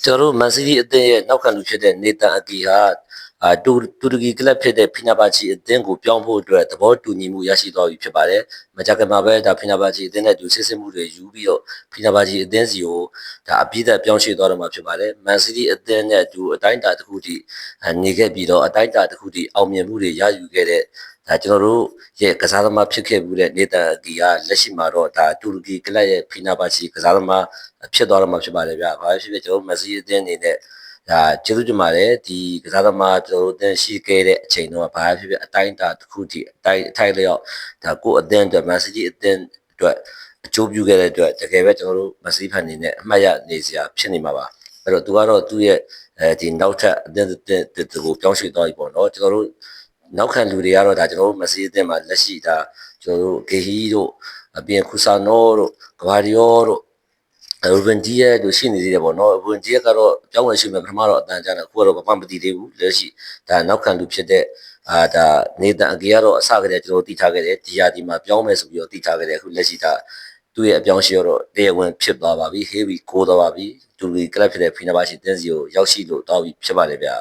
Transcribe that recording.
ကျွန်တော်တို့မန်စီးတီးအသင်းရဲ့နောက်ခံလူဖြစ်တဲ့နေတန်အကီဟာတူရကီကလပ်ဖြစ်တဲ့ဖိနာဘာချီအသင်းကိုပြောင်းဖို့အတွက်သဘောတူညီမှုရရှိသွားပြီဖြစ်ပါတယ်။မကြာခင်မှာပဲဖိနာဘာချီအသင်းနဲ့စစ်ဆေးမှုတွေယူပြီးတော့ဖိနာဘာချီအသင်းစီကိုအပြည့်အစုံပြောင်းရွှေ့သွားတော့မှာဖြစ်ပါတယ်။မန်စီးတီးအသင်းနဲ့အတိုင်းအတာတစ်ခုထိနေခဲ့ပြီးတော့အတိုင်းအတာတစ်ခုထိအောင်မြင်မှုတွေရယူခဲ့တဲ့ကျွန်တော်တို့ရဲ့ကစားသမားဖြစ်ခဲ့မှုတဲ့နေတန်အကီကလက်ရှိမှာတော့တူရကီကလပ်ရဲ့ဖိနာဘာချီကစားသမားဖြစ်သွားတော့မှာဖြစ်ပါတယ်ဗျာ။ဘာဖြစ်ဖြစ်ကျွန်တော်တို့မန်စီးတီးအသင်းအနေနဲ့ကျေးဇူးတင်ပါတယ်ဒီကစားသမားကျွန်တော်တို့အသင်းရှိခဲ့တဲ့အချိန်တော့ဘာဖြစ်ဖြစ်အတိုင်းအတာတစ်ခုထိအထိုက်လျောက်ကိုယ့်အသင်းအတွက်မန်စီးတီးအသင်းအတွက်အကျိုးပြုခဲ့တဲ့အတွက်တကယ်ပဲကျွန်တော်တို့မန်စီးဖန်နေနဲ့အမှတ်ရနေစရာဖြစ်နေမှာပါအဲ့တော့သူကတော့သူ့ရဲ့ဒီနောက်ထပ်အသင်းကိုပြောင်းရွှေ့သွားပြီပေါ့နော်ကျွန်တော်တို့နောက်ခံလူတွေကတော့ကျွန်တော်တို့မန်စီးတီးအသင်းမှာလက်ရှိကျွန်တော်တို့ဂေဟီတို့အပြင်ခူဆာနိုတို့ဂဝါဒီယောတို့ရူဘန်ဒီရဲ့တို့ရှိနေသေးတယ်ပေါ့နော်ရူဘန်ဒီရဲ့ကတော့ပြောင်းဝင်ရှိမယ်ပထမတော့အတန်ကြာတယ်အခုကတော့ဘာမှမသိသေးဘူးလက်ရှိနောက်ခံလူဖြစ်တဲ့နေတန်အကေကတော့အစကတည်းကကျွန်တော်တည်ထားခဲ့တယ်ဒီယာဒီမှာပြောင်းမယ်ဆိုပြီးတော့တည်ထားခဲ့တယ်အခုလက်ရှိသူ့ရဲ့အပြောင်းအရွှေ့တော့တရားဝင်ဖြစ်သွားပါပြီဟေးပြီးကိုးသွားပါပြီတူလီကလပ်ဖြစ်တဲ့ဖိနာဘာရှိတင်းစီကိုရောက်ရှိလို့တော့ပြီဖြစ်ပါလေဗျာ